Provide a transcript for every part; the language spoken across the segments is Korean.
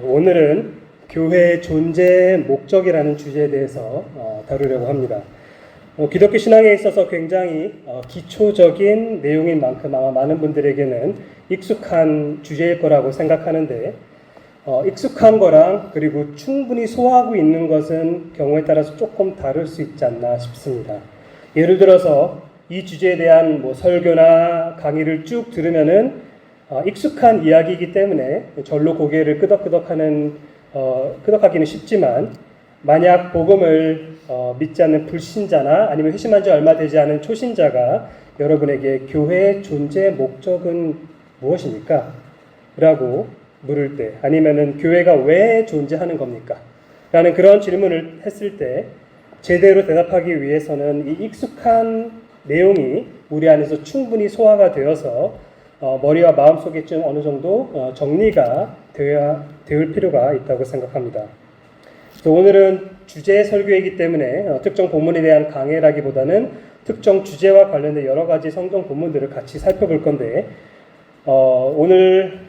오늘은 교회의 존재 목적이라는 주제에 대해서 다루려고 합니다. 기독교 신앙에 있어서 굉장히 기초적인 내용인 만큼 아마 많은 분들에게는 익숙한 주제일 거라고 생각하는데, 익숙한 거랑 그리고 충분히 소화하고 있는 것은 경우에 따라서 조금 다를 수 있지 않나 싶습니다. 예를 들어서 이 주제에 대한 설교나 강의를 쭉 들으면은 익숙한 이야기이기 때문에 절로 고개를 끄덕하기는 쉽지만, 만약 복음을 믿지 않는 불신자나 아니면 회심한 지 얼마 되지 않은 초신자가 여러분에게 교회의 존재 목적은 무엇입니까? 라고 물을 때, 아니면은 교회가 왜 존재하는 겁니까? 라는 그런 질문을 했을 때 제대로 대답하기 위해서는 이 익숙한 내용이 우리 안에서 충분히 소화가 되어서 머리와 마음속에 좀 어느 정도 정리가 될 필요가 있다고 생각합니다. 오늘은 주제 설교이기 때문에 특정 본문에 대한 강해라기보다는 특정 주제와 관련된 여러 가지 성경 본문들을 같이 살펴볼 건데, 오늘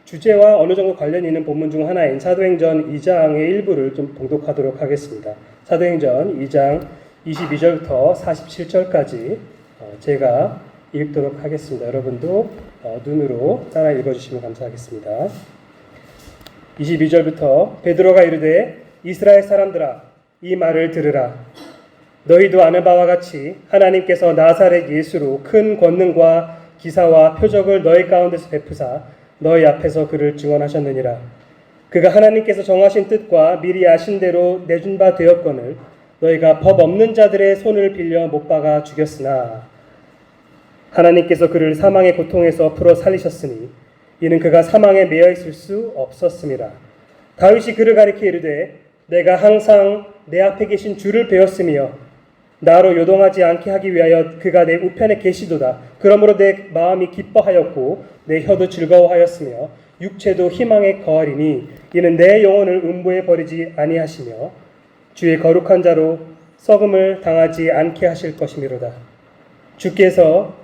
주제와 어느 정도 관련이 있는 본문 중 하나인 사도행전 2장의 일부를 좀 봉독하도록 하겠습니다. 사도행전 2장 22절부터 47절까지 제가 읽도록 하겠습니다. 여러분도 눈으로 따라 읽어주시면 감사하겠습니다. 22절부터 베드로가 이르되 이스라엘 사람들아, 이 말을 들으라. 너희도 아는 바와 같이 하나님께서 나사렛 예수로 큰 권능과 기사와 표적을 너희 가운데서 베푸사 너희 앞에서 그를 증언하셨느니라. 그가 하나님께서 정하신 뜻과 미리 아신 대로 내준 바 되었거늘 너희가 법 없는 자들의 손을 빌려 못 박아 죽였으나 하나님께서 그를 사망의 고통에서 풀어 살리셨으니 이는 그가 사망에 매여 있을 수 없었음이라. 다윗이 그를 가리켜 이르되 내가 항상 내 앞에 계신 주를 배웠으며 나로 요동하지 않게 하기 위하여 그가 내 우편에 계시도다. 그러므로 내 마음이 기뻐하였고 내 혀도 즐거워하였으며 육체도 희망에 거하리니 이는 내 영혼을 음부에 버리지 아니하시며 주의 거룩한 자로 썩음을 당하지 않게 하실 것이미로다. 주께서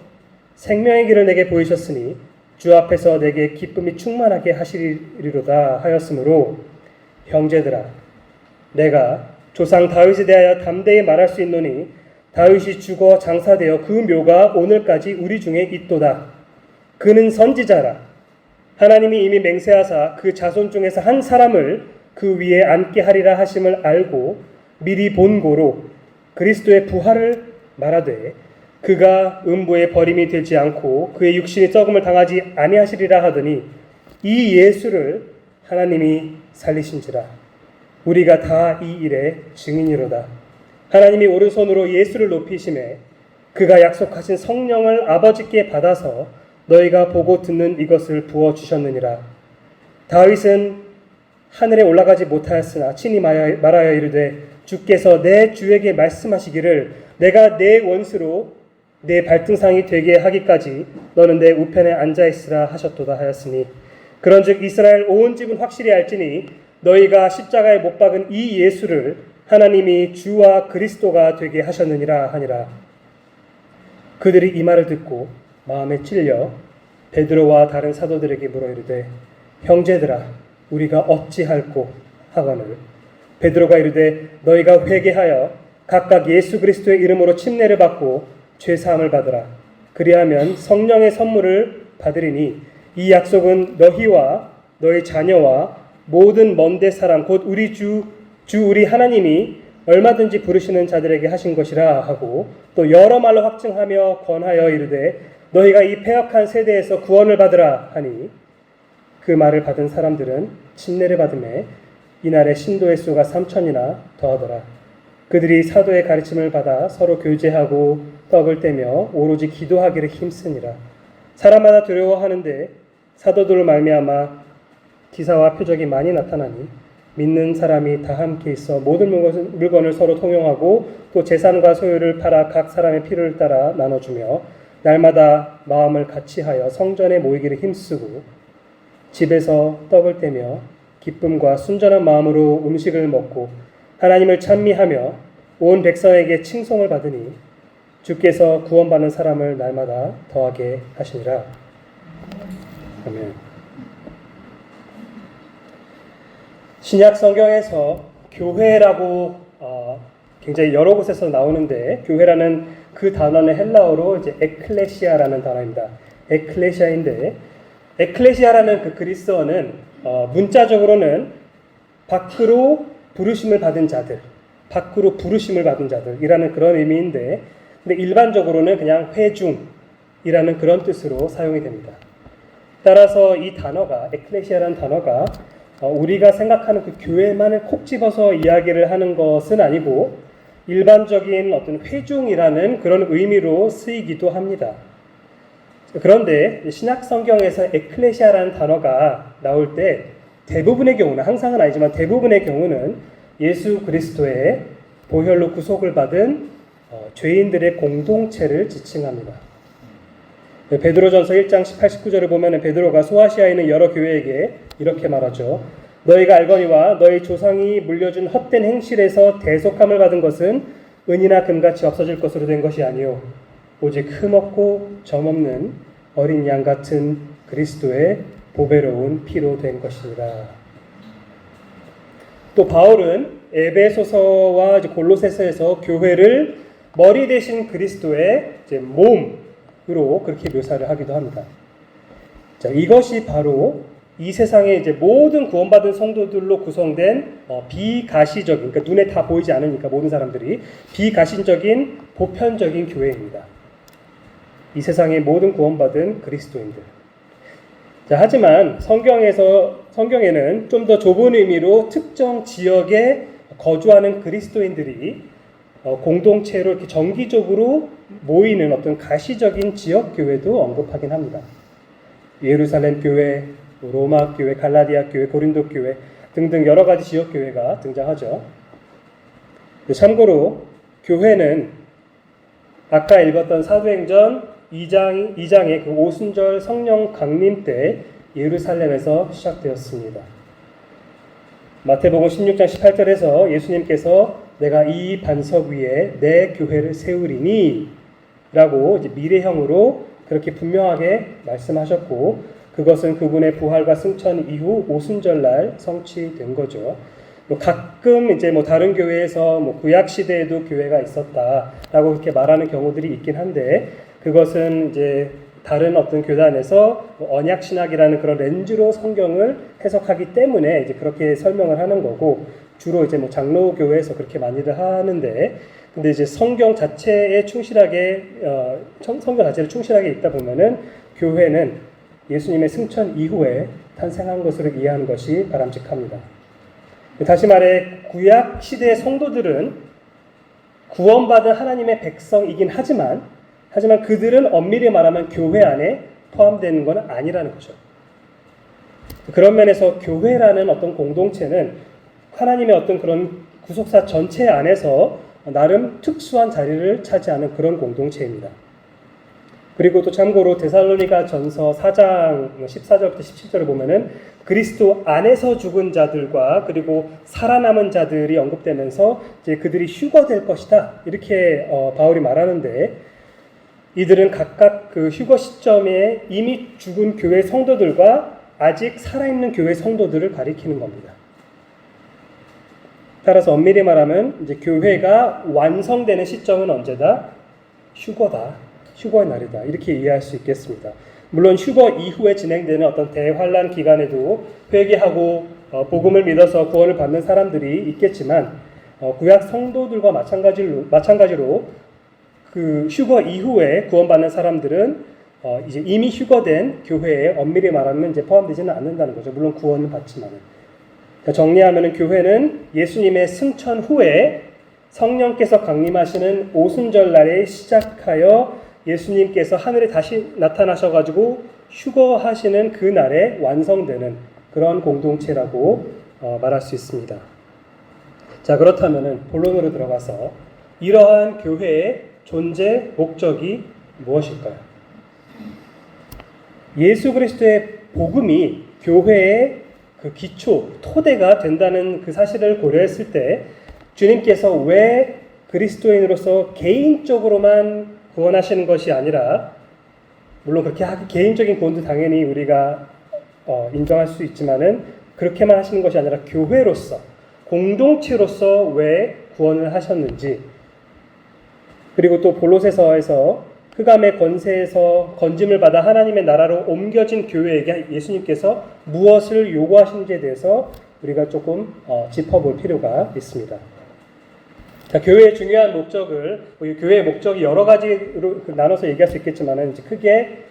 생명의 길을 내게 보이셨으니 주 앞에서 내게 기쁨이 충만하게 하시리로다 하였으므로 형제들아, 내가 조상 다윗에 대하여 담대히 말할 수 있노니 다윗이 죽어 장사되어 그 묘가 오늘까지 우리 중에 있도다. 그는 선지자라. 하나님이 이미 맹세하사 그 자손 중에서 한 사람을 그 위에 앉게 하리라 하심을 알고 미리 본고로 그리스도의 부활을 말하되 그가 음부에 버림이 되지 않고 그의 육신이 썩음을 당하지 아니하시리라 하더니 이 예수를 하나님이 살리신지라. 우리가 다 이 일의 증인이로다. 하나님이 오른손으로 예수를 높이심에 그가 약속하신 성령을 아버지께 받아서 너희가 보고 듣는 이것을 부어주셨느니라. 다윗은 하늘에 올라가지 못하였으나 친히 말하여 이르되 주께서 내 주에게 말씀하시기를 내가 내 원수로 내 발등상이 되게 하기까지 너는 내 우편에 앉아있으라 하셨도다 하였으니 그런즉 이스라엘 온 집은 확실히 알지니 너희가 십자가에 못 박은 이 예수를 하나님이 주와 그리스도가 되게 하셨느니라 하니라. 그들이 이 말을 듣고 마음에 찔려 베드로와 다른 사도들에게 물어 이르되 형제들아, 우리가 어찌할꼬 하거늘 베드로가 이르되 너희가 회개하여 각각 예수 그리스도의 이름으로 침례를 받고 죄사함을 받으라. 그리하면 성령의 선물을 받으리니 이 약속은 너희와 너희 자녀와 모든 먼데 사람 곧 우리 주 우리 하나님이 얼마든지 부르시는 자들에게 하신 것이라 하고 또 여러 말로 확증하며 권하여 이르되 너희가 이 패역한 세대에서 구원을 받으라 하니 그 말을 받은 사람들은 침례를 받음에 이날의 신도의 수가 3,000이나 더하더라. 그들이 사도의 가르침을 받아 서로 교제하고 떡을 떼며 오로지 기도하기를 힘쓰니라. 사람마다 두려워하는데 사도들로 말미암아 기사와 표적이 많이 나타나니 믿는 사람이 다 함께 있어 모든 물건을 서로 통용하고 또 재산과 소유를 팔아 각 사람의 필요를 따라 나눠주며 날마다 마음을 같이하여 성전에 모이기를 힘쓰고 집에서 떡을 떼며 기쁨과 순전한 마음으로 음식을 먹고 하나님을 찬미하며 온 백성에게 칭송을 받으니 주께서 구원받는 사람을 날마다 더하게 하시니라. 아멘. 신약 성경에서 교회라고 굉장히 여러 곳에서 나오는데, 교회라는 그 단어는 헬라어로 이제 에클레시아라는 단어입니다. 에클레시아인데, 에클레시아라는 그 그리스어는 문자적으로는 밖으로 부르심을 받은 자들, 밖으로 부르심을 받은 자들이라는 그런 의미인데, 근데 일반적으로는 그냥 회중이라는 그런 뜻으로 사용이 됩니다. 따라서 이 단어가, 에클레시아라는 단어가 우리가 생각하는 그 교회만을 콕 집어서 이야기를 하는 것은 아니고 일반적인 어떤 회중이라는 그런 의미로 쓰이기도 합니다. 그런데 신약 성경에서 에클레시아라는 단어가 나올 때 대부분의 경우는, 항상은 아니지만 대부분의 경우는 예수 그리스도의 보혈로 구속을 받은 죄인들의 공동체를 지칭합니다. 베드로전서 1장 18, 19절을 보면 베드로가 소아시아에 있는 여러 교회에게 이렇게 말하죠. 너희가 알거니와 너희 조상이 물려준 헛된 행실에서 대속함을 받은 것은 은이나 금같이 없어질 것으로 된 것이 아니요 오직 흠없고 점없는 어린 양 같은 그리스도의 보배로운 피로 된 것이니라. 또 바울은 에베소서와 골로새서에서 교회를 머리 대신 그리스도의 몸으로 그렇게 묘사를 하기도 합니다. 자, 이것이 바로 이 세상의 모든 구원받은 성도들로 구성된 비가시적인, 그러니까 눈에 다 보이지 않으니까 모든 사람들이 비가시적인 보편적인 교회입니다. 이 세상의 모든 구원받은 그리스도인들. 자, 하지만 성경에는 좀 더 좁은 의미로 특정 지역에 거주하는 그리스도인들이 공동체로 이렇게 정기적으로 모이는 어떤 가시적인 지역 교회도 언급하긴 합니다. 예루살렘 교회, 로마 교회, 갈라디아 교회, 고린도 교회 등등 여러 가지 지역 교회가 등장하죠. 참고로 교회는 아까 읽었던 사도행전 2장의 그 오순절 성령 강림 때 예루살렘에서 시작되었습니다. 마태복음 16장 18절에서 예수님께서 내가 이 반석 위에 내 교회를 세우리니 라고 미래형으로 그렇게 분명하게 말씀하셨고, 그것은 그분의 부활과 승천 이후 오순절날 성취된 거죠. 가끔 다른 교회에서 구약 시대에도 교회가 있었다라고 그렇게 말하는 경우들이 있긴 한데, 그것은 다른 어떤 교단에서 언약 신학이라는 그런 렌즈로 성경을 해석하기 때문에 그렇게 설명을 하는 거고, 주로 장로 교회에서 그렇게 많이들 하는데, 근데 성경 자체를 충실하게 있다 보면은 교회는 예수님의 승천 이후에 탄생한 것으로 이해하는 것이 바람직합니다. 다시 말해 구약 시대의 성도들은 구원받은 하나님의 백성이긴 하지만 그들은 엄밀히 말하면 교회 안에 포함되는 건 아니라는 거죠. 그런 면에서 교회라는 어떤 공동체는 하나님의 어떤 그런 구속사 전체 안에서 나름 특수한 자리를 차지하는 그런 공동체입니다. 그리고 또 참고로 데살로니가 전서 4장 14절부터 17절을 보면은 그리스도 안에서 죽은 자들과 그리고 살아남은 자들이 언급되면서 그들이 휴거될 것이다, 이렇게 바울이 말하는데, 이들은 각각 그 휴거 시점에 이미 죽은 교회 성도들과 아직 살아있는 교회 성도들을 가리키는 겁니다. 따라서 엄밀히 말하면 교회가 완성되는 시점은 언제다? 휴거의 날이다, 이렇게 이해할 수 있겠습니다. 물론 휴거 이후에 진행되는 어떤 대환란 기간에도 회개하고 복음을 믿어서 구원을 받는 사람들이 있겠지만, 구약 성도들과 마찬가지로 그 휴거 이후에 구원받는 사람들은 이미 휴거된 교회에 엄밀히 말하면 포함되지는 않는다는 거죠. 물론 구원은 받지만은. 정리하면은 교회는 예수님의 승천 후에 성령께서 강림하시는 오순절날에 시작하여 예수님께서 하늘에 다시 나타나셔가지고 휴거하시는 그 날에 완성되는 그런 공동체라고 말할 수 있습니다. 자, 그렇다면은 본론으로 들어가서 이러한 교회의 존재 목적이 무엇일까요? 예수 그리스도의 복음이 교회의 그 기초, 토대가 된다는 그 사실을 고려했을 때 주님께서 왜 그리스도인으로서 개인적으로만 구원하시는 것이 아니라, 물론 그렇게 개인적인 구원도 당연히 우리가 인정할 수 있지만은 그렇게만 하시는 것이 아니라 교회로서, 공동체로서 왜 구원을 하셨는지, 그리고 또 볼로새서에서 흑암의 권세에서 건짐을 받아 하나님의 나라로 옮겨진 교회에게 예수님께서 무엇을 요구하시는지에 대해서 우리가 조금 짚어볼 필요가 있습니다. 자, 교회의 중요한 목적을, 교회의 목적이 여러 가지로 나눠서 얘기할 수 있겠지만 이제 크게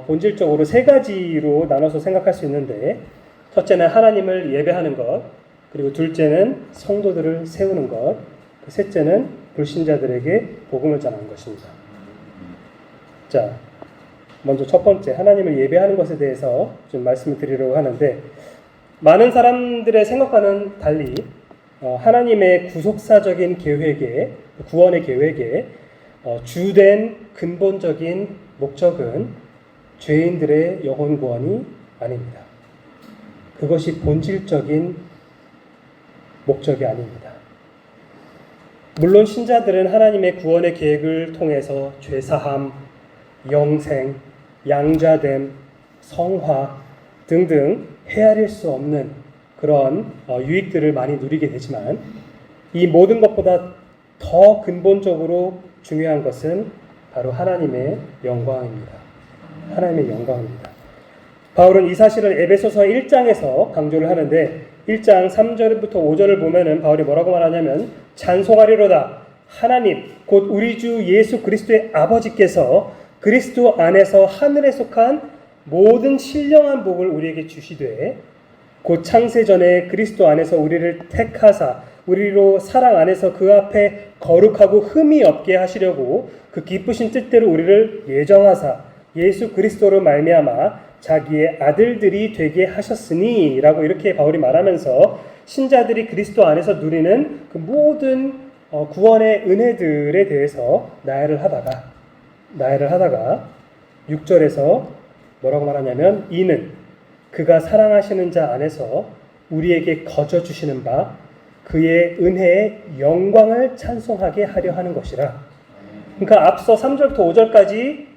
본질적으로 세 가지로 나눠서 생각할 수 있는데, 첫째는 하나님을 예배하는 것, 그리고 둘째는 성도들을 세우는 것, 셋째는 불신자들에게 복음을 전하는 것입니다. 자, 먼저 첫 번째 하나님을 예배하는 것에 대해서 좀 말씀을 드리려고 하는데, 많은 사람들의 생각과는 달리 하나님의 구속사적인 계획에, 구원의 계획에 주된 근본적인 목적은 죄인들의 영혼 구원이 아닙니다. 그것이 본질적인 목적이 아닙니다. 물론 신자들은 하나님의 구원의 계획을 통해서 죄사함, 영생, 양자됨, 성화 등등 헤아릴 수 없는 그런 유익들을 많이 누리게 되지만, 이 모든 것보다 더 근본적으로 중요한 것은 바로 하나님의 영광입니다. 하나님의 영광입니다. 바울은 이 사실을 에베소서 1장에서 강조를 하는데, 1장 3절부터 5절을 보면은 바울이 뭐라고 말하냐면, 찬송하리로다 하나님 곧 우리 주 예수 그리스도의 아버지께서 그리스도 안에서 하늘에 속한 모든 신령한 복을 우리에게 주시되, 곧 창세전에 그리스도 안에서 우리를 택하사 우리로 사랑 안에서 그 앞에 거룩하고 흠이 없게 하시려고 그 기쁘신 뜻대로 우리를 예정하사 예수 그리스도로 말미암아 자기의 아들들이 되게 하셨으니 라고 이렇게 바울이 말하면서, 신자들이 그리스도 안에서 누리는 그 모든 구원의 은혜들에 대해서 나열을 하다가 6절에서 뭐라고 말하냐면, 이는 그가 사랑하시는 자 안에서 우리에게 거저 주시는 바 그의 은혜의 영광을 찬송하게 하려 하는 것이라. 그러니까 앞서 3절부터 5절까지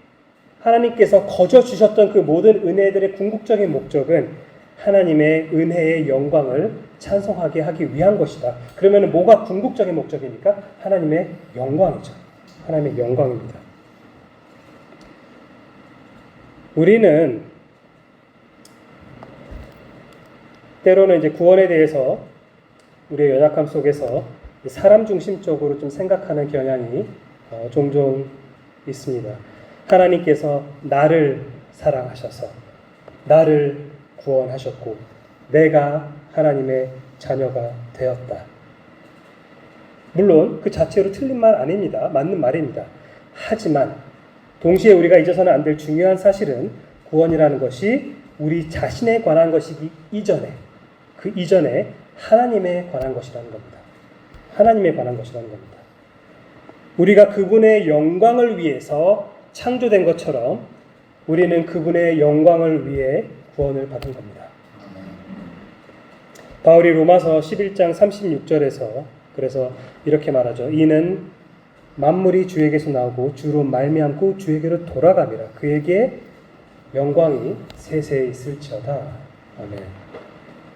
하나님께서 거저 주셨던 그 모든 은혜들의 궁극적인 목적은 하나님의 은혜의 영광을 찬송하게 하기 위한 것이다. 그러면 뭐가 궁극적인 목적입니까? 하나님의 영광이죠. 하나님의 영광입니다. 우리는 때로는 이제 구원에 대해서 우리의 연약함 속에서 사람 중심적으로 좀 생각하는 경향이 종종 있습니다. 하나님께서 나를 사랑하셔서 나를 구원하셨고 내가 하나님의 자녀가 되었다. 물론 그 자체로 틀린 말 아닙니다. 맞는 말입니다. 하지만 동시에 우리가 잊어서는 안 될 중요한 사실은 구원이라는 것이 우리 자신에 관한 것이기 이전에, 그 이전에 하나님에 관한 것이라는 겁니다. 하나님에 관한 것이라는 겁니다. 우리가 그분의 영광을 위해서 창조된 것처럼 우리는 그분의 영광을 위해 구원을 받은 겁니다. 바울이 로마서 11장 36절에서 그래서 이렇게 말하죠. 이는 만물이 주에게서 나오고 주로 말미암고 주에게로 돌아감이라. 그에게 영광이 세세히 있을지어다. 아멘.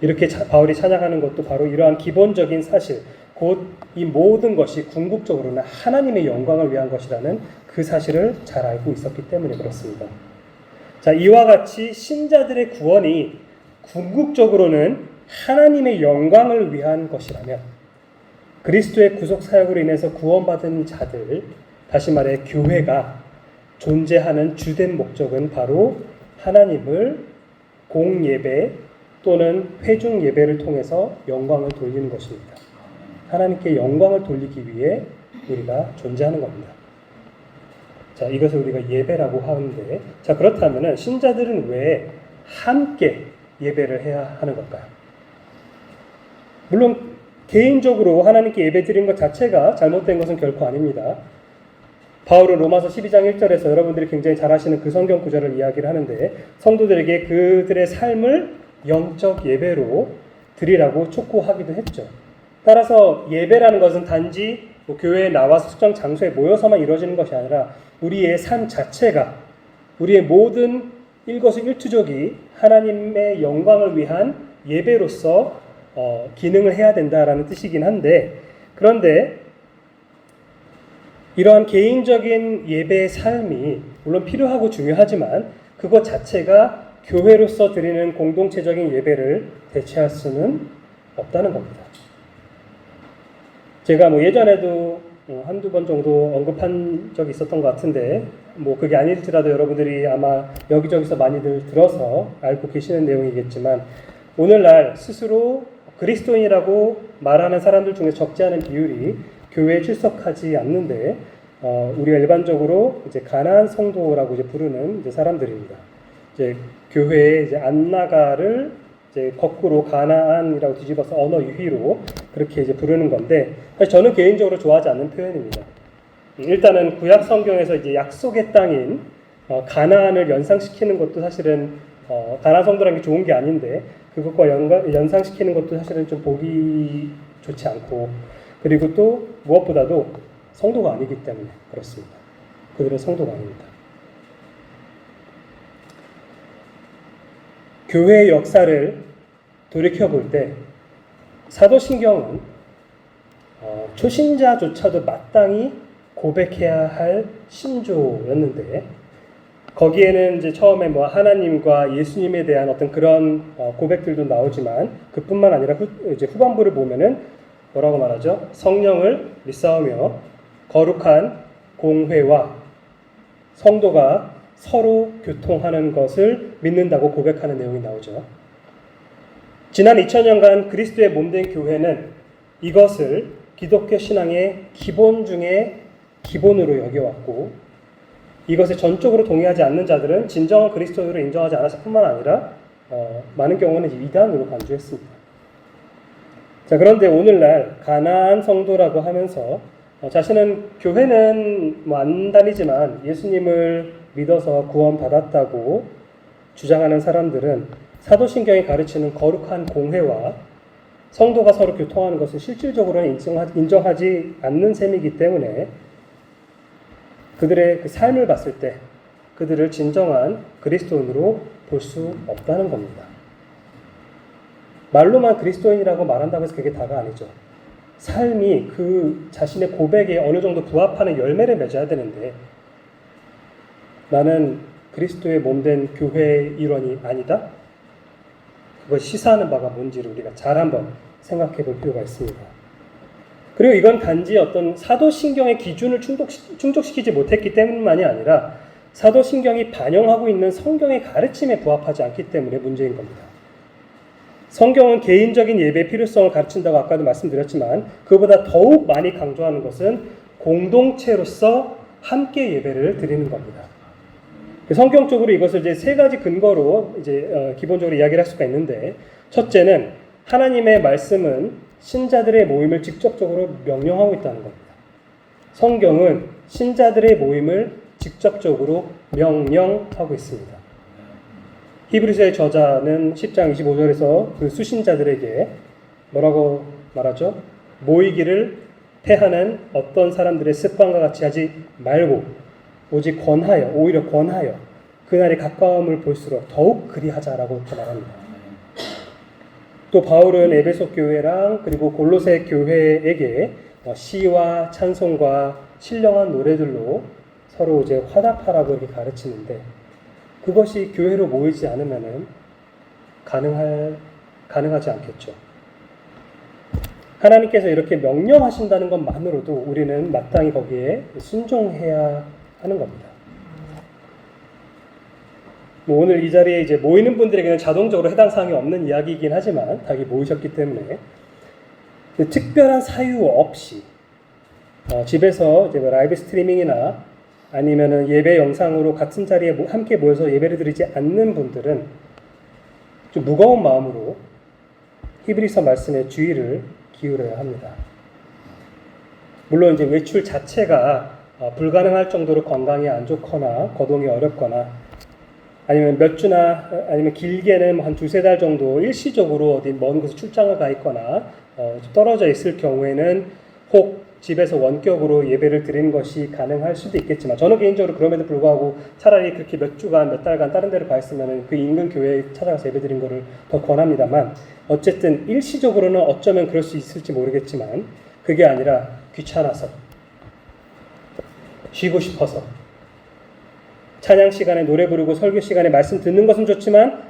이렇게 바울이 찬양하는 것도 바로 이러한 기본적인 사실, 곧 이 모든 것이 궁극적으로는 하나님의 영광을 위한 것이라는 그 사실을 잘 알고 있었기 때문에 그렇습니다. 자, 이와 같이 신자들의 구원이 궁극적으로는 하나님의 영광을 위한 것이라면, 그리스도의 구속 사역으로 인해서 구원받은 자들, 다시 말해 교회가 존재하는 주된 목적은 바로 하나님을 공예배 또는 회중 예배를 통해서 영광을 돌리는 것입니다. 하나님께 영광을 돌리기 위해 우리가 존재하는 겁니다. 자, 이것을 우리가 예배라고 하는데, 자, 그렇다면 신자들은 왜 함께 예배를 해야 하는 걸까요? 물론 개인적으로 하나님께 예배드리는 것 자체가 잘못된 것은 결코 아닙니다. 바울은 로마서 12장 1절에서 여러분들이 굉장히 잘 아시는 그 성경 구절을 이야기를 하는데, 성도들에게 그들의 삶을 영적 예배로 드리라고 촉구하기도 했죠. 따라서 예배라는 것은 단지 교회에 나와서 특정 장소에 모여서만 이루어지는 것이 아니라 우리의 삶 자체가, 우리의 모든 일거수일투족이 하나님의 영광을 위한 예배로서 기능을 해야 된다라는 뜻이긴 한데, 그런데 이러한 개인적인 예배의 삶이 물론 필요하고 중요하지만 그것 자체가 교회로서 드리는 공동체적인 예배를 대체할 수는 없다는 겁니다. 제가 예전에도 한두 번 정도 언급한 적이 있었던 것 같은데, 그게 아닐지라도 여러분들이 아마 여기저기서 많이들 들어서 알고 계시는 내용이겠지만, 오늘날 스스로 그리스도인이라고 말하는 사람들 중에 적지 않은 비율이 교회에 출석하지 않는데, 우리가 일반적으로 이제 가나안 성도라고 이제 부르는 이제 사람들입니다. 이제 교회에 이제 안 나가를 이제 거꾸로 가나안이라고 뒤집어서 언어 유희로 그렇게 이제 부르는 건데, 사실 저는 개인적으로 좋아하지 않는 표현입니다. 일단은 구약 성경에서 이제 약속의 땅인 가나안을 연상시키는 것도 사실은 가나안 성도라는 게 좋은 게 아닌데, 그것과 연상시키는 것도 사실은 좀 보기 좋지 않고, 그리고 또 무엇보다도 성도가 아니기 때문에 그렇습니다. 그들은 성도가 아닙니다. 교회의 역사를 돌이켜볼 때 사도신경은 초신자조차도 마땅히 고백해야 할 신조였는데, 거기에는 이제 처음에 하나님과 예수님에 대한 어떤 그런 고백들도 나오지만, 그뿐만 아니라 이제 후반부를 보면은 뭐라고 말하죠? 성령을 믿사오며 거룩한 공회와 성도가 서로 교통하는 것을 믿는다고 고백하는 내용이 나오죠. 지난 2000년간 그리스도의 몸된 교회는 이것을 기독교 신앙의 기본 중에 기본으로 여겨왔고, 이것에 전적으로 동의하지 않는 자들은 진정한 그리스도인으로 인정하지 않았을 뿐만 아니라 많은 경우는 이단으로 간주했습니다. 자, 그런데 오늘날 가나안 성도라고 하면서 자신은 교회는 안 다니지만 예수님을 믿어서 구원받았다고 주장하는 사람들은 사도신경이 가르치는 거룩한 공회와 성도가 서로 교통하는 것을 실질적으로는 인정하지 않는 셈이기 때문에 그들의 그 삶을 봤을 때 그들을 진정한 그리스도인으로 볼 수 없다는 겁니다. 말로만 그리스도인이라고 말한다고 해서 그게 다가 아니죠. 삶이 그 자신의 고백에 어느 정도 부합하는 열매를 맺어야 되는데, 나는 그리스도의 몸된 교회의 일원이 아니다? 그걸 시사하는 바가 뭔지를 우리가 잘 한번 생각해 볼 필요가 있습니다. 그리고 이건 단지 어떤 사도신경의 기준을 충족시키지 못했기 때문만이 아니라 사도신경이 반영하고 있는 성경의 가르침에 부합하지 않기 때문에 문제인 겁니다. 성경은 개인적인 예배의 필요성을 가르친다고 아까도 말씀드렸지만, 그보다 더욱 많이 강조하는 것은 공동체로서 함께 예배를 드리는 겁니다. 성경적으로 이것을 이제 세 가지 근거로 이제 기본적으로 이야기를 할 수가 있는데, 첫째는 하나님의 말씀은 신자들의 모임을 직접적으로 명령하고 있다는 겁니다. 성경은 신자들의 모임을 직접적으로 명령하고 있습니다. 히브리서의 저자는 10장 25절에서 그 수신자들에게 뭐라고 말하죠? 모이기를 패하는 어떤 사람들의 습관과 같이 하지 말고 오직 오히려 권하여 그날의 가까움을 볼수록 더욱 그리하자라고 이렇게 말합니다. 또 바울은 에베소 교회랑 그리고 골로새 교회에게 시와 찬송과 신령한 노래들로 서로 이제 화답하라고 이렇게 가르치는데, 그것이 교회로 모이지 않으면은 가능하지 않겠죠. 하나님께서 이렇게 명령하신다는 것만으로도 우리는 마땅히 거기에 순종해야 하는 겁니다. 오늘 이 자리에 이제 모이는 분들에게는 자동적으로 해당 사항이 없는 이야기이긴 하지만 다 모이셨기 때문에 특별한 사유 없이 집에서 이제 라이브 스트리밍이나 아니면은 예배 영상으로 같은 자리에 함께 모여서 예배를 드리지 않는 분들은 좀 무거운 마음으로 히브리서 말씀에 주의를 기울여야 합니다. 물론 이제 외출 자체가 불가능할 정도로 건강이 안 좋거나 거동이 어렵거나 아니면 몇 주나 아니면 길게는 한 두세 달 정도 일시적으로 어디 먼 곳에 출장을 가 있거나 떨어져 있을 경우에는 혹 집에서 원격으로 예배를 드리는 것이 가능할 수도 있겠지만, 저는 개인적으로 그럼에도 불구하고 차라리 그렇게 몇 주간, 몇 달간 다른 데로 가 있으면 그 인근 교회에 찾아가서 예배 드리는 것을 더 권합니다만, 어쨌든 일시적으로는 어쩌면 그럴 수 있을지 모르겠지만, 그게 아니라 귀찮아서, 쉬고 싶어서, 찬양 시간에 노래 부르고 설교 시간에 말씀 듣는 것은 좋지만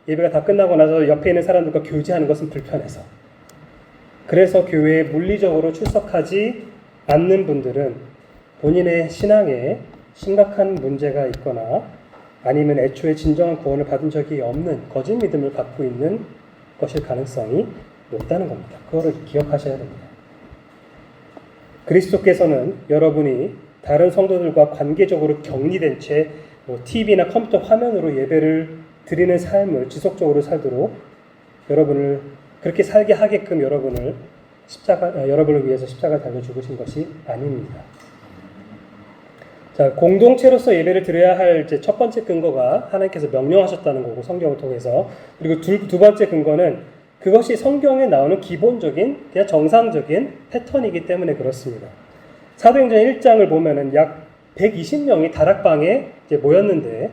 예배가 다 끝나고 나서 옆에 있는 사람들과 교제하는 것은 불편해서, 그래서 교회에 물리적으로 출석하지 않는 분들은 본인의 신앙에 심각한 문제가 있거나 아니면 애초에 진정한 구원을 받은 적이 없는 거짓 믿음을 갖고 있는 것일 가능성이 높다는 겁니다. 그거를 기억하셔야 됩니다. 그리스도께서는 여러분이 다른 성도들과 관계적으로 격리된 채 TV나 컴퓨터 화면으로 예배를 드리는 삶을 지속적으로 살도록 여러분을 그렇게 살게 하게끔 여러분을 위해서 십자가를 달려 죽으신 것이 아닙니다. 자, 공동체로서 예배를 드려야 할 첫 번째 근거가 하나님께서 명령하셨다는 거고, 성경을 통해서. 그리고 두 번째 근거는 그것이 성경에 나오는 기본적인, 그냥 정상적인 패턴이기 때문에 그렇습니다. 사도행전 1장을 보면은 약 120명이 다락방에 이제 모였는데,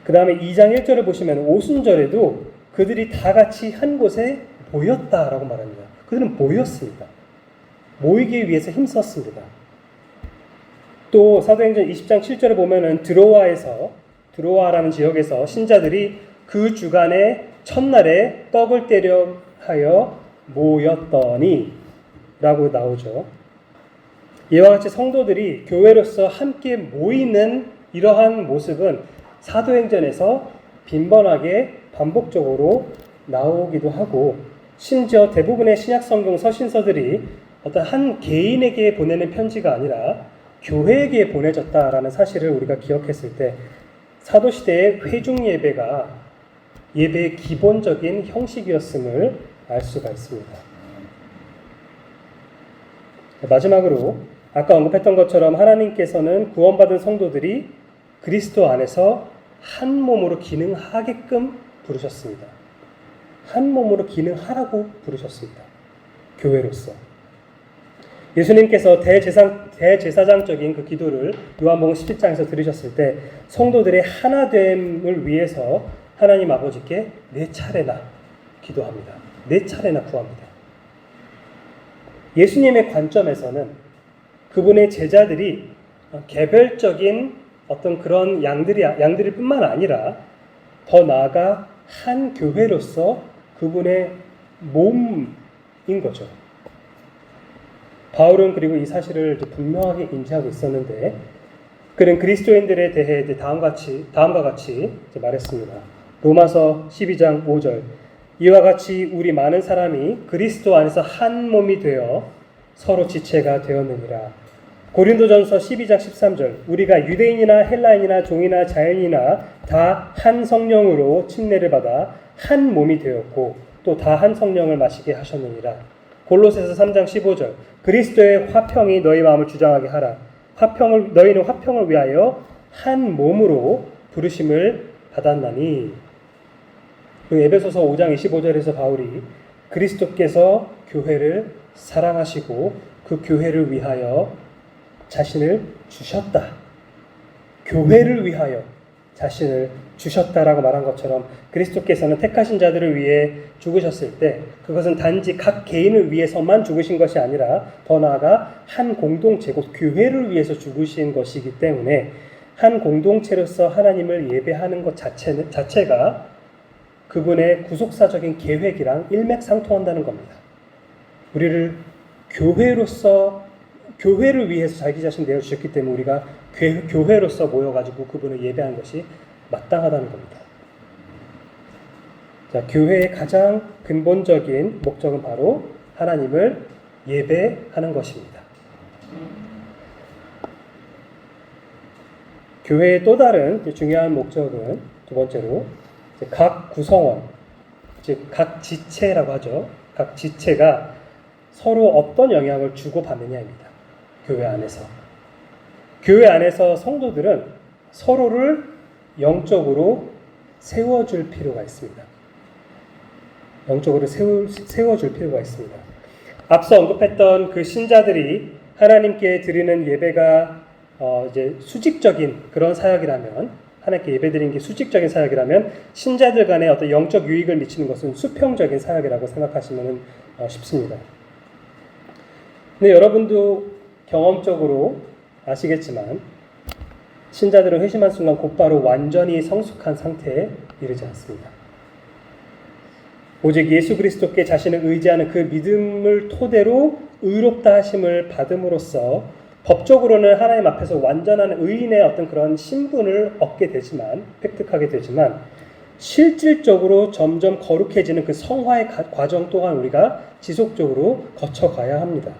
그 다음에 2장 1절을 보시면 오순절에도 그들이 다 같이 한 곳에 모였다라고 말합니다. 그들은 모였습니다. 모이기 위해서 힘썼습니다. 또 사도행전 20장 7절을 보면은 드로아라는 지역에서 신자들이 그 주간에 첫날에 떡을 떼려 하여 모였더니 라고 나오죠. 이와 같이 성도들이 교회로서 함께 모이는 이러한 모습은 사도행전에서 빈번하게 반복적으로 나오기도 하고, 심지어 대부분의 신약성경 서신서들이 어떤 한 개인에게 보내는 편지가 아니라 교회에게 보내졌다라는 사실을 우리가 기억했을 때 사도시대의 회중예배가 예배의 기본적인 형식이었음을 알 수가 있습니다. 마지막으로 아까 언급했던 것처럼 하나님께서는 구원받은 성도들이 그리스도 안에서 한 몸으로 기능하게끔 부르셨습니다. 한 몸으로 기능하라고 부르셨습니다. 교회로서. 예수님께서 대제사장적인 그 기도를 요한복음 17장에서 들으셨을 때 성도들의 하나됨을 위해서 하나님 아버지께 4차례나 기도합니다. 4차례나 구합니다. 예수님의 관점에서는 그분의 제자들이 개별적인 어떤 그런 양들일 뿐만 아니라 더 나아가 한 교회로서 그분의 몸인 거죠. 바울은 그리고 이 사실을 분명하게 인지하고 있었는데, 그는 그리스도인들에 대해 다음과 같이 말했습니다. 로마서 12장 5절. 이와 같이 우리 많은 사람이 그리스도 안에서 한 몸이 되어 서로 지체가 되었느니라. 고린도전서 12장 13절. 우리가 유대인이나 헬라인이나 종이나 자연이나 다 한 성령으로 침례를 받아 한 몸이 되었고 또 다 한 성령을 마시게 하셨느니라. 골로새서 3장 15절. 그리스도의 화평이 너희 마음을 주장하게 하라. 너희는 화평을 위하여 한 몸으로 부르심을 받았나니. 그리고 에베소서 5장 25절에서 바울이 그리스도께서 교회를 사랑하시고 그 교회를 위하여 자신을 주셨다. 교회를 위하여 자신을 주셨다라고 말한 것처럼 그리스도께서는 택하신 자들을 위해 죽으셨을 때 그것은 단지 각 개인을 위해서만 죽으신 것이 아니라 더 나아가 한 공동체, 곧 교회를 위해서 죽으신 것이기 때문에 한 공동체로서 하나님을 예배하는 것 자체가 그분의 구속사적인 계획이랑 일맥상통한다는 겁니다. 우리를 교회를 위해서 자기 자신 내어주셨기 때문에 우리가 교회로서 모여가지고 그분을 예배하는 것이 마땅하다는 겁니다. 자, 교회의 가장 근본적인 목적은 바로 하나님을 예배하는 것입니다. 교회의 또 다른 중요한 목적은 두 번째로 각 구성원, 즉 각 지체라고 하죠. 각 지체가 서로 어떤 영향을 주고받느냐입니다. 교회 안에서. 교회 안에서 성도들은 서로를 영적으로 세워줄 필요가 있습니다. 영적으로 세워줄 필요가 있습니다. 앞서 언급했던 그 신자들이 하나님께 드리는 예배가 이제 수직적인 그런 사역이라면, 하나님께 예배드리는 게 수직적인 사역이라면 신자들 간에 어떤 영적 유익을 미치는 것은 수평적인 사역이라고 생각하시면 쉽습니다. 근데 여러분도 경험적으로 아시겠지만 신자들은 회심한 순간 곧바로 완전히 성숙한 상태에 이르지 않습니다. 오직 예수 그리스도께 자신을 의지하는 그 믿음을 토대로 의롭다 하심을 받음으로써 법적으로는 하나님 앞에서 완전한 의인의 어떤 그런 신분을 얻게 되지만, 획득하게 되지만 실질적으로 점점 거룩해지는 그 성화의 과정 또한 우리가 지속적으로 거쳐가야 합니다.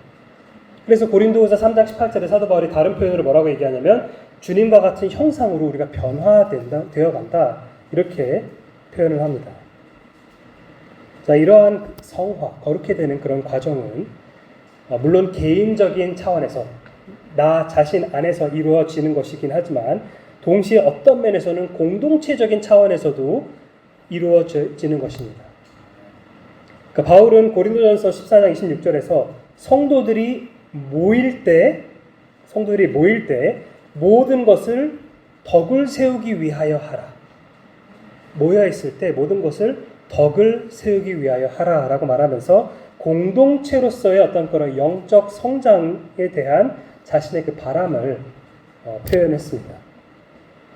그래서 고린도후서 3장 18절에 사도 바울이 다른 표현으로 뭐라고 얘기하냐면 주님과 같은 형상으로 우리가 변화되어 간다, 이렇게 표현을 합니다. 자, 이러한 성화, 거룩해 되는 그런 과정은 물론 개인적인 차원에서 나 자신 안에서 이루어지는 것이긴 하지만 동시에 어떤 면에서는 공동체적인 차원에서도 이루어지는 것입니다. 그러니까 바울은 고린도전서 14장 26절에서 성도들이 모일 때 모든 것을 덕을 세우기 위하여 하라. 모여 있을 때 모든 것을 덕을 세우기 위하여 하라라고 말하면서 공동체로서의 어떤 그런 영적 성장에 대한 자신의 그 바람을 표현했습니다.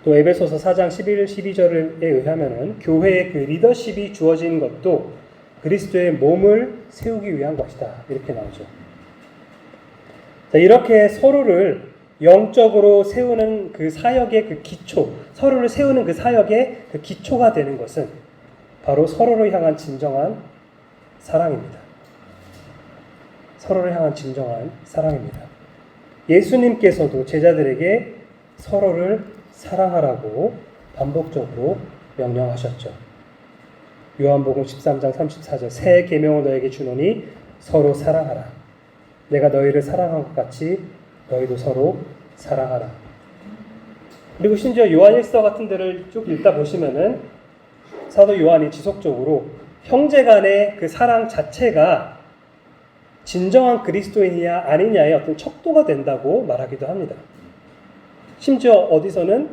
또 에베소서 4장 11, 12절에 의하면은 교회의 그 리더십이 주어진 것도 그리스도의 몸을 세우기 위한 것이다, 이렇게 나오죠. 자, 이렇게 서로를 영적으로 세우는 그 사역의 그 기초, 서로를 세우는 그 사역의 그 기초가 되는 것은 바로 서로를 향한 진정한 사랑입니다. 서로를 향한 진정한 사랑입니다. 예수님께서도 제자들에게 서로를 사랑하라고 반복적으로 명령하셨죠. 요한복음 13장 34절 새 계명을 너에게 주노니 서로 사랑하라. 내가 너희를 사랑한 것 같이 너희도 서로 사랑하라. 그리고 심지어 요한일서 같은 데를 쭉 읽다 보시면은 사도 요한이 지속적으로 형제 간의 그 사랑 자체가 진정한 그리스도인이냐 아니냐의 어떤 척도가 된다고 말하기도 합니다. 심지어 어디서는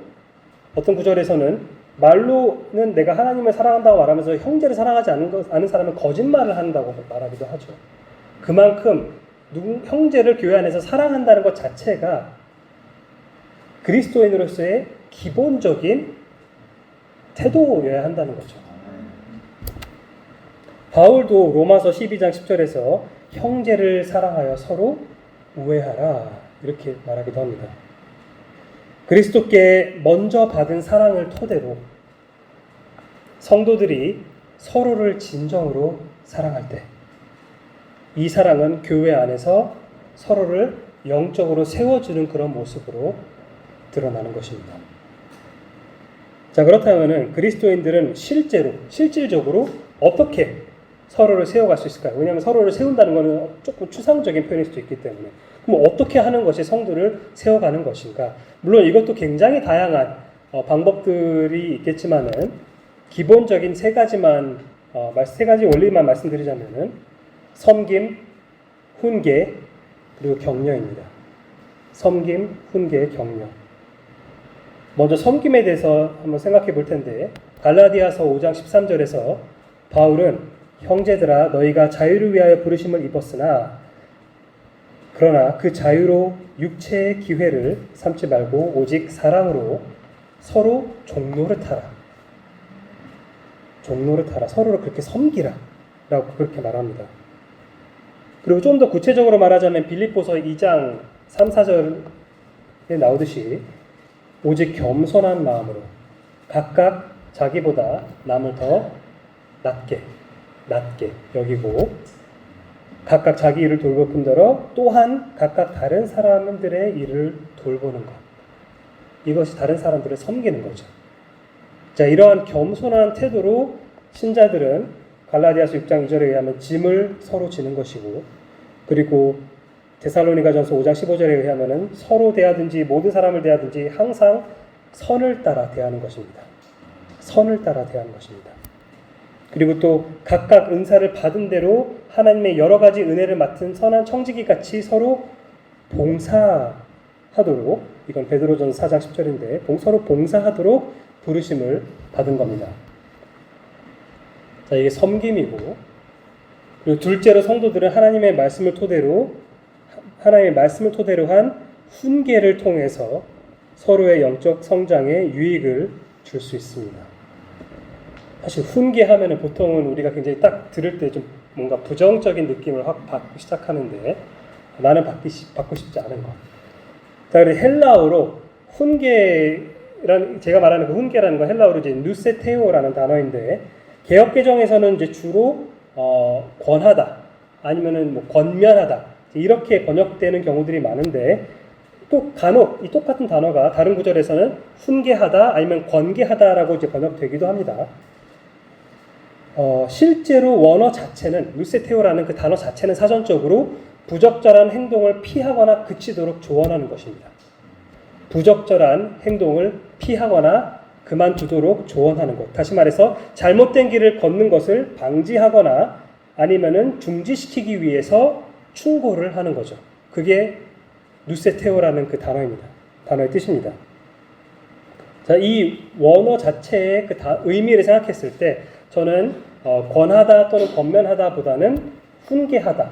어떤 구절에서는 말로는 내가 하나님을 사랑한다고 말하면서 형제를 사랑하지 않은 사람은 거짓말을 한다고 말하기도 하죠. 그만큼 형제를 교회 안에서 사랑한다는 것 자체가 그리스도인으로서의 기본적인 태도여야 한다는 거죠. 바울도 로마서 12장 10절에서 형제를 사랑하여 서로 우애하라, 이렇게 말하기도 합니다. 그리스도께 먼저 받은 사랑을 토대로 성도들이 서로를 진정으로 사랑할 때 이 사랑은 교회 안에서 서로를 영적으로 세워주는 그런 모습으로 드러나는 것입니다. 자, 그렇다면 그리스도인들은 실질적으로 어떻게 서로를 세워갈 수 있을까요? 왜냐하면 서로를 세운다는 것은 조금 추상적인 표현일 수도 있기 때문에. 그럼 어떻게 하는 것이 성도를 세워가는 것인가? 물론 이것도 굉장히 다양한 방법들이 있겠지만은 기본적인 세 가지 원리만 말씀드리자면은 섬김, 훈계, 그리고 격려입니다. 섬김, 훈계, 격려. 먼저 섬김에 대해서 한번 생각해 볼 텐데 갈라디아서 5장 13절에서 바울은 형제들아 너희가 자유를 위하여 부르심을 입었으나 그러나 그 자유로 육체의 기회를 삼지 말고 오직 사랑으로 서로 종로를 타라. 서로를 그렇게 섬기라 라고 그렇게 말합니다. 그리고 좀 더 구체적으로 말하자면 빌립보서 2장 3, 4절에 나오듯이 오직 겸손한 마음으로 각각 자기보다 남을 더 낮게 여기고 각각 자기 일을 돌볼 뿐더러 또한 각각 다른 사람들의 일을 돌보는 것, 이것이 다른 사람들을 섬기는 거죠. 자, 이러한 겸손한 태도로 신자들은 갈라디아서 6장 2절에 의하면 짐을 서로 지는 것이고, 그리고 데살로니가전서 5장 15절에 의하면 서로 대하든지 모든 사람을 대하든지 항상 선을 따라 대하는 것입니다. 그리고 또 각각 은사를 받은 대로 하나님의 여러 가지 은혜를 맡은 선한 청지기 같이 서로 봉사하도록, 이건 베드로전서 4장 10절인데 서로 봉사하도록 부르심을 받은 겁니다. 자, 이게 섬김이고, 그리고 둘째로 성도들은 하나님의 말씀을 토대로 한 훈계를 통해서 서로의 영적 성장에 유익을 줄 수 있습니다. 사실 훈계하면은 보통은 우리가 굉장히 딱 들을 때 좀 뭔가 부정적인 느낌을 확 받고 시작하는데, 나는 받고 싶지 않은 것. 자, 그래서 헬라어로 훈계란, 제가 말하는 그 훈계라는 건 헬라어로 이제 누세테오라는 단어인데, 개역개정에서는 이제 주로 권하다, 아니면은 뭐 권면하다, 이렇게 번역되는 경우들이 많은데, 또 간혹 이 똑같은 단어가 다른 구절에서는 훈계하다, 아니면 권계하다라고 이제 번역되기도 합니다. 실제로 원어 자체는, 누세테오라는 그 단어 자체는 사전적으로 부적절한 행동을 피하거나 그치도록 조언하는 것입니다. 부적절한 행동을 피하거나 그만두도록 조언하는 것. 다시 말해서 잘못된 길을 걷는 것을 방지하거나 아니면은 중지시키기 위해서 충고를 하는 거죠. 그게 누세테오라는 그 단어의 뜻입니다. 자, 이 원어 자체의 그 의미를 생각했을 때 저는 권하다 또는 권면하다보다는 훈계하다,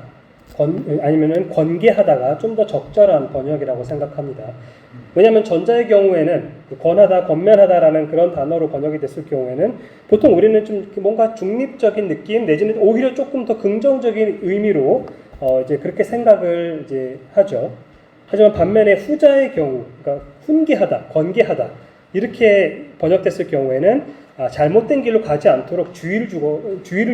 아니면은 권계하다가 좀 더 적절한 번역이라고 생각합니다. 왜냐하면 전자의 경우에는 권하다, 권면하다라는 그런 단어로 번역이 됐을 경우에는 보통 우리는 좀 뭔가 중립적인 느낌 내지는 오히려 조금 더 긍정적인 의미로 이제 그렇게 생각을 이제 하죠. 하지만 반면에 후자의 경우, 그러니까 훈계하다, 권계하다 이렇게 번역됐을 경우에는 잘못된 길로 가지 않도록 주의를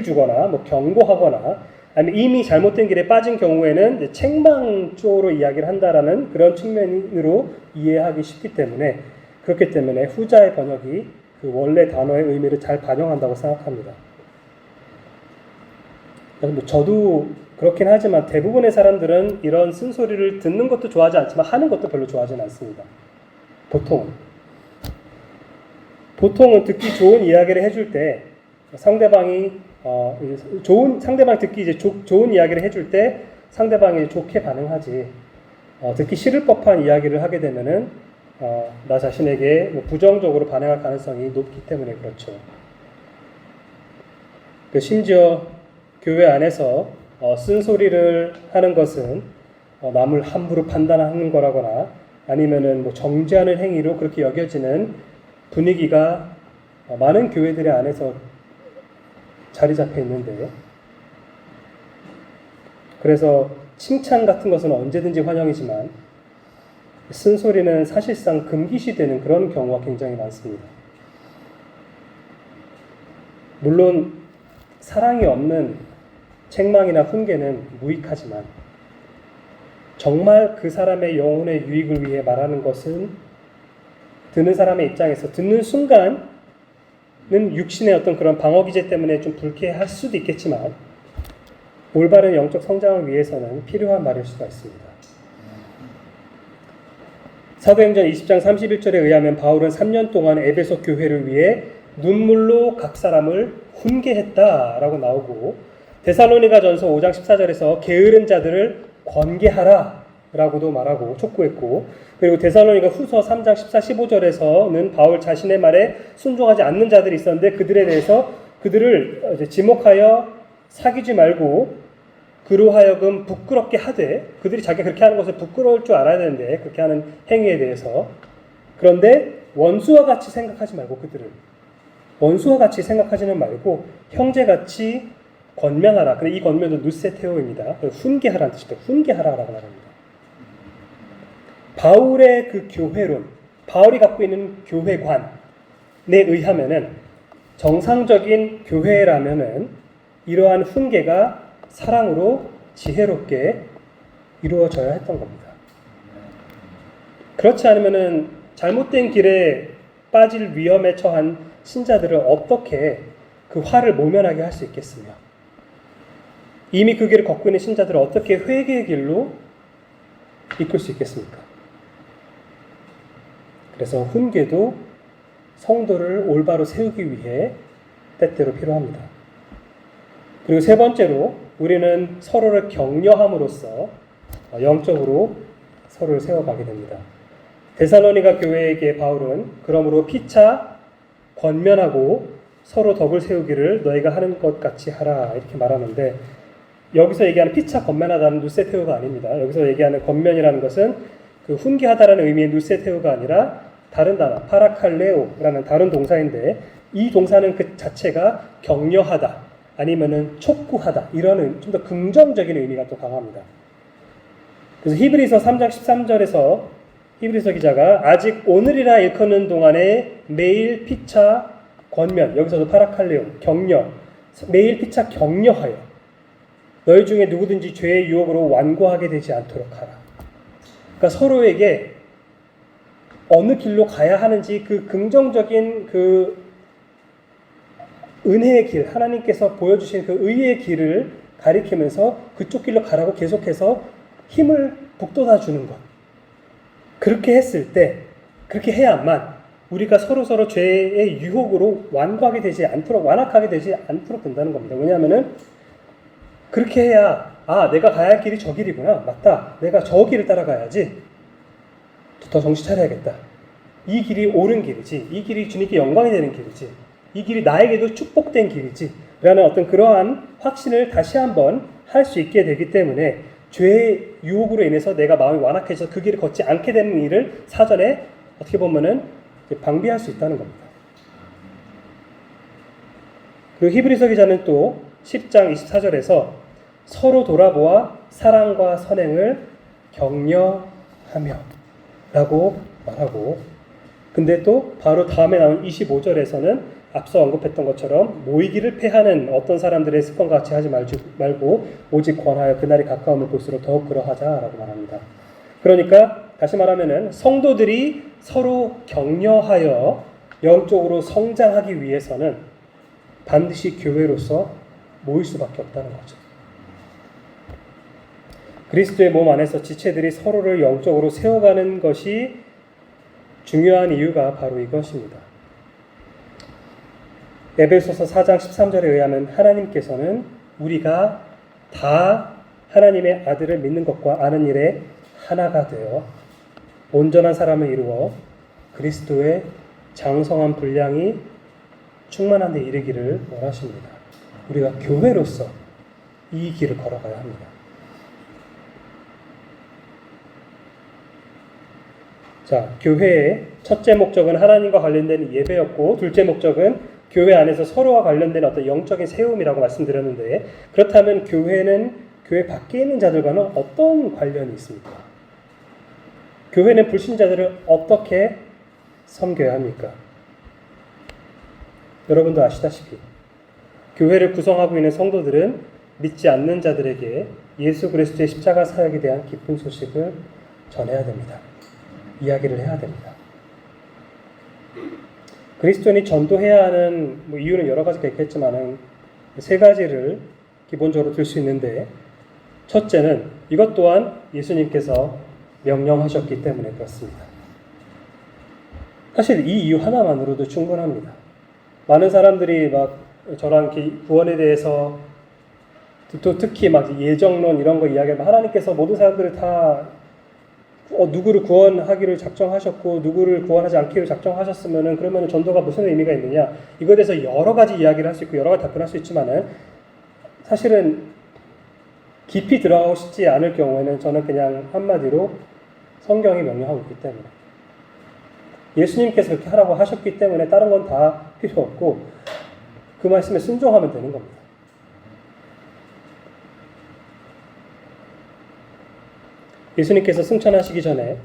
주거나 뭐 경고하거나 아니면 이미 잘못된 길에 빠진 경우에는 이제 책망 쪽으로 이야기를 한다라는 그런 측면으로 이해하기 쉽기 때문에, 그렇기 때문에 후자의 번역이 그 원래 단어의 의미를 잘 반영한다고 생각합니다. 뭐 저도 그렇긴 하지만 대부분의 사람들은 이런 쓴소리를 듣는 것도 좋아하지 않지만 하는 것도 별로 좋아하지는 않습니다. 보통은 듣기 좋은 이야기를 해줄 때 상대방이 듣기 이제 좋은 이야기를 해줄 때 상대방이 좋게 반응하지, 듣기 싫을 법한 이야기를 하게 되면은 나 자신에게 뭐 부정적으로 반응할 가능성이 높기 때문에 그렇죠. 심지어 교회 안에서 쓴소리를 하는 것은 남을 함부로 판단하는 거라거나 아니면은 뭐 정죄하는 행위로 그렇게 여겨지는 분위기가 많은 교회들 안에서 자리 잡혀 있는데, 그래서 칭찬 같은 것은 언제든지 환영이지만 쓴소리는 사실상 금기시되는 그런 경우가 굉장히 많습니다. 물론 사랑이 없는 책망이나 훈계는 무익하지만 정말 그 사람의 영혼의 유익을 위해 말하는 것은 듣는 사람의 입장에서 듣는 순간은 육신의 어떤 그런 방어 기제 때문에 좀 불쾌할 수도 있겠지만 올바른 영적 성장을 위해서는 필요한 말일 수가 있습니다. 사도행전 20장 31절에 의하면 바울은 3년 동안 에베소 교회를 위해 눈물로 각 사람을 훈계했다라고 나오고, 데살로니가전서 5장 14절에서 게으른 자들을 권계하라 라고도 말하고 촉구했고, 그리고 데살로니가 후서 3장 14, 15절에서는 바울 자신의 말에 순종하지 않는 자들이 있었는데 그들을 이제 지목하여 사귀지 말고 그로 하여금 부끄럽게 하되, 그들이 자기가 그렇게 하는 것을 부끄러울 줄 알아야 되는데 그렇게 하는 행위에 대해서, 그런데 원수와 같이 생각하지 말고 원수와 같이 생각하지는 말고 형제같이 권면하라. 근데 이 권면도 누세테오입니다. 훈계하라는 뜻입니다. 훈계하라라고 말합니다. 바울의 그 교회론, 바울이 갖고 있는 교회관에 의하면은 정상적인 교회라면은 이러한 훈계가 사랑으로 지혜롭게 이루어져야 했던 겁니다. 그렇지 않으면은 잘못된 길에 빠질 위험에 처한 신자들을 어떻게 그 화를 모면하게 할 수 있겠으며, 이미 그 길을 걷고 있는 신자들을 어떻게 회개의 길로 이끌 수 있겠습니까? 그래서 훈계도 성도를 올바로 세우기 위해 때때로 필요합니다. 그리고 세 번째로 우리는 서로를 격려함으로써 영적으로 서로를 세워가게 됩니다. 데살로니가 교회에게 바울은 그러므로 피차 권면하고 서로 덕을 세우기를 너희가 하는 것 같이 하라 이렇게 말하는데, 여기서 얘기하는 피차 권면하다는 누세테오가 아닙니다. 여기서 얘기하는 권면이라는 것은 그 훈계하다라는 의미의 누세테오가 아니라 다른 단어 파라칼레오라는 다른 동사인데, 이 동사는 그 자체가 격려하다 아니면은 촉구하다 이런 좀 더 긍정적인 의미가 또 강합니다. 그래서 히브리서 3장 13절에서 히브리서 기자가 아직 오늘이라 일컫는 동안에 매일 피차 권면, 여기서도 파라칼레오 격려, 매일 피차 격려하여 너희 중에 누구든지 죄의 유혹으로 완고하게 되지 않도록 하라. 그러니까 서로에게 어느 길로 가야 하는지 그 긍정적인 그 은혜의 길, 하나님께서 보여주신 그 의의 길을 가리키면서 그쪽 길로 가라고 계속해서 힘을 북돋아 주는 것. 그렇게 했을 때, 그렇게 해야만 우리가 서로 죄의 유혹으로 완고하게 되지 않도록, 완악하게 되지 않도록 된다는 겁니다. 왜냐하면은 그렇게 해야 내가 가야 할 길이 저 길이구나. 맞다. 내가 저 길을 따라가야지. 더 정신 차려야겠다. 이 길이 옳은 길이지. 이 길이 주님께 영광이 되는 길이지. 이 길이 나에게도 축복된 길이지. 라는 어떤 그러한 확신을 다시 한번 할 수 있게 되기 때문에 죄의 유혹으로 인해서 내가 마음이 완악해져서 그 길을 걷지 않게 되는 일을 사전에 어떻게 보면은 방비할 수 있다는 겁니다. 그리고 히브리서 기자는 또 10장 24절에서 서로 돌아보아 사랑과 선행을 격려하며 라고 말하고, 근데 또 바로 다음에 나온 25절에서는 앞서 언급했던 것처럼 모이기를 패하는 어떤 사람들의 습관과 같이 하지 말고 오직 권하여 그날이 가까움을 볼수록 더욱 그러하자라고 말합니다. 그러니까 다시 말하면은 성도들이 서로 격려하여 영적으로 성장하기 위해서는 반드시 교회로서 모일 수밖에 없다는 거죠. 그리스도의 몸 안에서 지체들이 서로를 영적으로 세워가는 것이 중요한 이유가 바로 이것입니다. 에베소서 4장 13절에 의하면 하나님께서는 우리가 다 하나님의 아들을 믿는 것과 아는 일에 하나가 되어 온전한 사람을 이루어 그리스도의 장성한 분량이 충만한 데 이르기를 원하십니다. 우리가 교회로서 이 길을 걸어가야 합니다. 자, 교회의 첫째 목적은 하나님과 관련된 예배였고, 둘째 목적은 교회 안에서 서로와 관련된 어떤 영적인 세움이라고 말씀드렸는데, 그렇다면 교회는 교회 밖에 있는 자들과는 어떤 관련이 있습니까? 교회는 불신자들을 어떻게 섬겨야 합니까? 여러분도 아시다시피 교회를 구성하고 있는 성도들은 믿지 않는 자들에게 예수 그리스도의 십자가 사역에 대한 기쁜 소식을 전해야 됩니다. 이야기를 해야 됩니다. 그리스도인이 전도해야 하는 이유는 여러 가지가 있겠지만 세 가지를 기본적으로 들 수 있는데, 첫째는 이것 또한 예수님께서 명령하셨기 때문에 그렇습니다. 사실 이 이유 하나만으로도 충분합니다. 많은 사람들이 막 저랑 구원에 대해서 또 특히 막 예정론 이런 거 이야기하면 하나님께서 모든 사람들을 다 누구를 구원하기를 작정하셨고 누구를 구원하지 않기를 작정하셨으면은 그러면은 전도가 무슨 의미가 있느냐, 이거에 대해서 여러 가지 이야기를 할 수 있고 여러 가지 답변할 수 있지만은 사실은 깊이 들어가고 싶지 않을 경우에는 저는 그냥 한마디로 성경이 명령하고 있기 때문에, 예수님께서 그렇게 하라고 하셨기 때문에 다른 건 다 필요 없고 그 말씀에 순종하면 되는 겁니다. 예수님께서 승천하시기 전에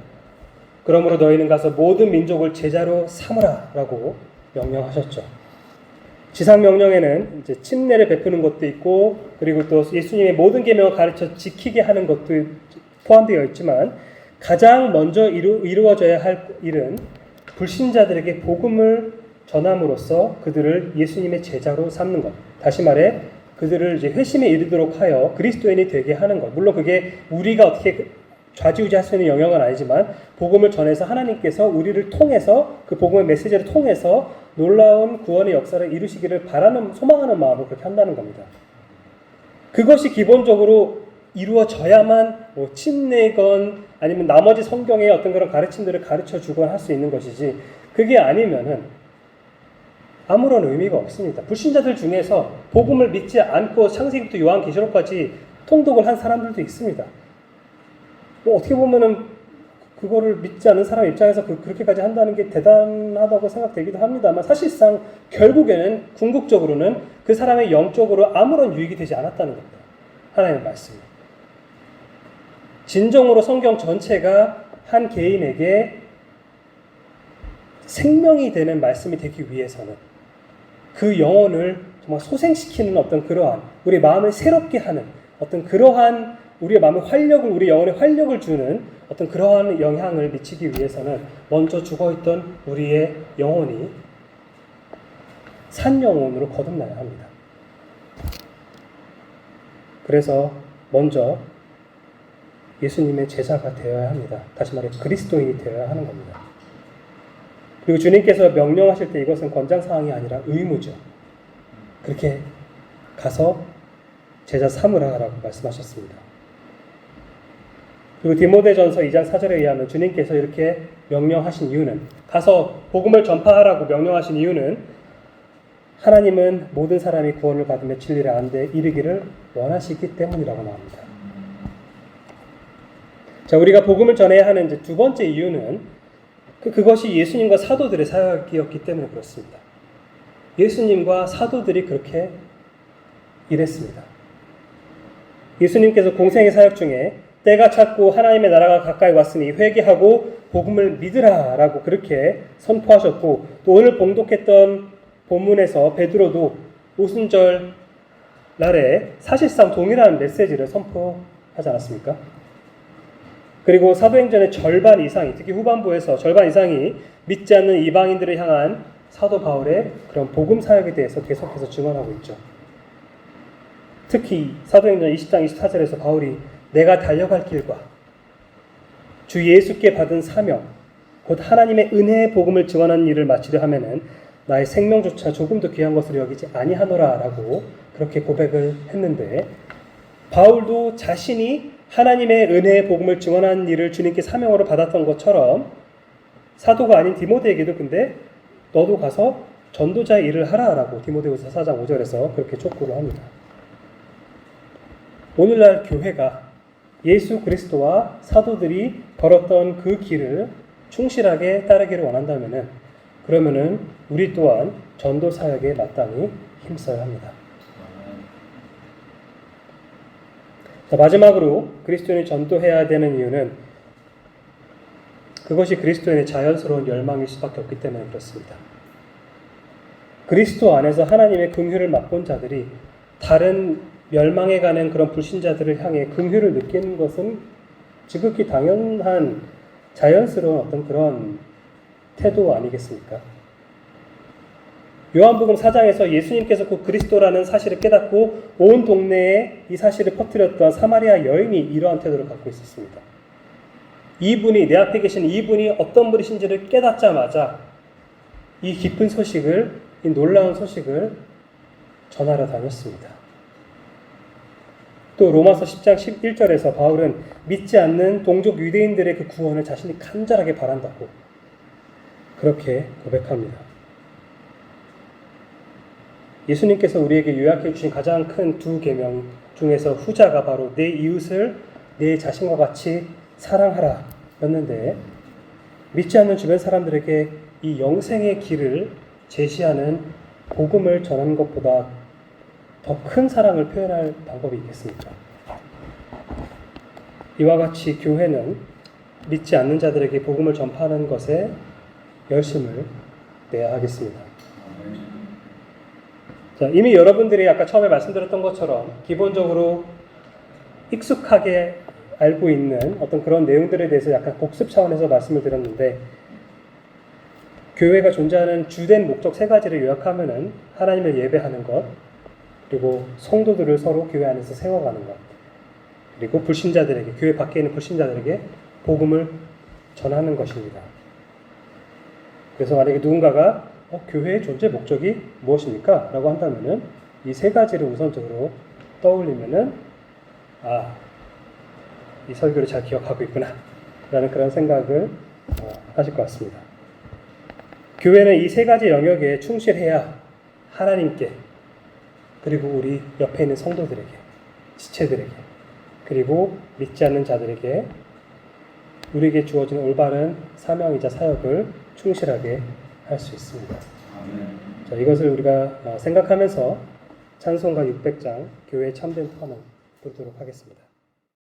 그러므로 너희는 가서 모든 민족을 제자로 삼으라 라고 명령하셨죠. 지상명령에는 이제 침례를 베푸는 것도 있고, 그리고 또 예수님의 모든 계명을 가르쳐 지키게 하는 것도 포함되어 있지만, 가장 먼저 이루어져야 할 일은 불신자들에게 복음을 전함으로써 그들을 예수님의 제자로 삼는 것. 다시 말해 그들을 이제 회심에 이르도록 하여 그리스도인이 되게 하는 것. 물론 그게 우리가 어떻게 좌지우지할 수 있는 영역은 아니지만 복음을 전해서 하나님께서 우리를 통해서 그 복음의 메시지를 통해서 놀라운 구원의 역사를 이루시기를 바라는, 소망하는 마음으로 그렇게 한다는 겁니다. 그것이 기본적으로 이루어져야만 뭐 침례건 아니면 나머지 성경의 어떤 그런 가르침들을 가르쳐 주건 할 수 있는 것이지, 그게 아니면은 아무런 의미가 없습니다. 불신자들 중에서 복음을 믿지 않고 창세기부터 요한계시록까지 통독을 한 사람들도 있습니다. 뭐 어떻게 보면은 그거를 믿지 않는 사람 입장에서 그렇게까지 한다는 게 대단하다고 생각되기도 합니다만, 사실상 결국에는 궁극적으로는 그 사람의 영적으로 아무런 유익이 되지 않았다는 겁니다. 하나님의 말씀이. 진정으로 성경 전체가 한 개인에게 생명이 되는 말씀이 되기 위해서는 그 영혼을 정말 소생시키는 어떤 그러한, 우리 마음을 새롭게 하는 어떤 그러한, 우리의 마음의 활력을, 우리 영혼에 활력을 주는 어떤 그러한 영향을 미치기 위해서는 먼저 죽어있던 우리의 영혼이 산 영혼으로 거듭나야 합니다. 그래서 먼저 예수님의 제자가 되어야 합니다. 다시 말해 그리스도인이 되어야 하는 겁니다. 그리고 주님께서 명령하실 때 이것은 권장사항이 아니라 의무죠. 그렇게 가서 제자 삼으라라고 말씀하셨습니다. 그리고 디모데전서 2장 4절에 의하면 주님께서 이렇게 명령하신 이유는, 가서 복음을 전파하라고 명령하신 이유는 하나님은 모든 사람이 구원을 받으며 진리를 아는데 이르기를 원하시기 때문이라고 나옵니다. 자, 우리가 복음을 전해야 하는 이제 두 번째 이유는 그것이 예수님과 사도들의 사역이었기 때문에 그렇습니다. 예수님과 사도들이 그렇게 일했습니다. 예수님께서 공생의 사역 중에 때가 찼고 하나님의 나라가 가까이 왔으니 회개하고 복음을 믿으라라고 그렇게 선포하셨고, 또 오늘 봉독했던 본문에서 베드로도 오순절 날에 사실상 동일한 메시지를 선포하지 않았습니까? 그리고 사도행전의 절반 이상이, 특히 후반부에서 절반 이상이 믿지 않는 이방인들을 향한 사도 바울의 그런 복음 사역에 대해서 계속해서 증언하고 있죠. 특히 사도행전 20장 24절에서 바울이 내가 달려갈 길과 주 예수께 받은 사명, 곧 하나님의 은혜의 복음을 증언하는 일을 마치려 하면은 나의 생명조차 조금도 귀한 것으로 여기지 아니하노라라고 그렇게 고백을 했는데, 바울도 자신이 하나님의 은혜의 복음을 증언하는 일을 주님께 사명으로 받았던 것처럼 사도가 아닌 디모데에게도 근데 너도 가서 전도자의 일을 하라라고 디모데후서 4장 5절에서 그렇게 촉구를 합니다. 오늘날 교회가 예수 그리스도와 사도들이 걸었던 그 길을 충실하게 따르기를 원한다면은, 그러면은 우리 또한 전도 사역에 마땅히 힘써야 합니다. 자, 마지막으로 그리스도인이 전도해야 되는 이유는 그것이 그리스도인의 자연스러운 열망일 수밖에 없기 때문에 그렇습니다. 그리스도 안에서 하나님의 긍휼을 맛본 자들이 다른 멸망해가는 그런 불신자들을 향해 긍휼을 느끼는 것은 지극히 당연한 자연스러운 어떤 그런 태도 아니겠습니까? 요한복음 4장에서 예수님께서 그 그리스도라는 사실을 깨닫고 온 동네에 이 사실을 퍼뜨렸던 사마리아 여인이 이러한 태도를 갖고 있었습니다. 이분이, 내 앞에 계신 이분이 어떤 분이신지를 깨닫자마자 이 기쁜 소식을, 이 놀라운 소식을 전하러 다녔습니다. 또 로마서 10장 11절에서 바울은 믿지 않는 동족 유대인들의 그 구원을 자신이 간절하게 바란다고 그렇게 고백합니다. 예수님께서 우리에게 요약해 주신 가장 큰 두 계명 중에서 후자가 바로 내 이웃을 내 자신과 같이 사랑하라 였는데, 믿지 않는 주변 사람들에게 이 영생의 길을 제시하는 복음을 전하는 것보다 더 큰 사랑을 표현할 방법이 있겠습니까? 이와 같이 교회는 믿지 않는 자들에게 복음을 전파하는 것에 열심을 내야 하겠습니다. 자, 이미 여러분들이 아까 처음에 말씀드렸던 것처럼 기본적으로 익숙하게 알고 있는 어떤 그런 내용들에 대해서 약간 복습 차원에서 말씀을 드렸는데, 교회가 존재하는 주된 목적 세 가지를 요약하면은 하나님을 예배하는 것, 그리고 성도들을 서로 교회 안에서 세워가는 것, 그리고 불신자들에게, 교회 밖에 있는 불신자들에게 복음을 전하는 것입니다. 그래서 만약에 누군가가 교회의 존재 목적이 무엇입니까? 라고 한다면은 이 세 가지를 우선적으로 떠올리면은 이 설교를 잘 기억하고 있구나 라는 그런 생각을 하실 것 같습니다. 교회는 이 세 가지 영역에 충실해야 하나님께, 그리고 우리 옆에 있는 성도들에게, 지체들에게, 그리고 믿지 않는 자들에게 우리에게 주어진 올바른 사명이자 사역을 충실하게 할 수 있습니다. 자, 이것을 우리가 생각하면서 찬송가 600장 교회의 참된 터는 부르도록 하겠습니다.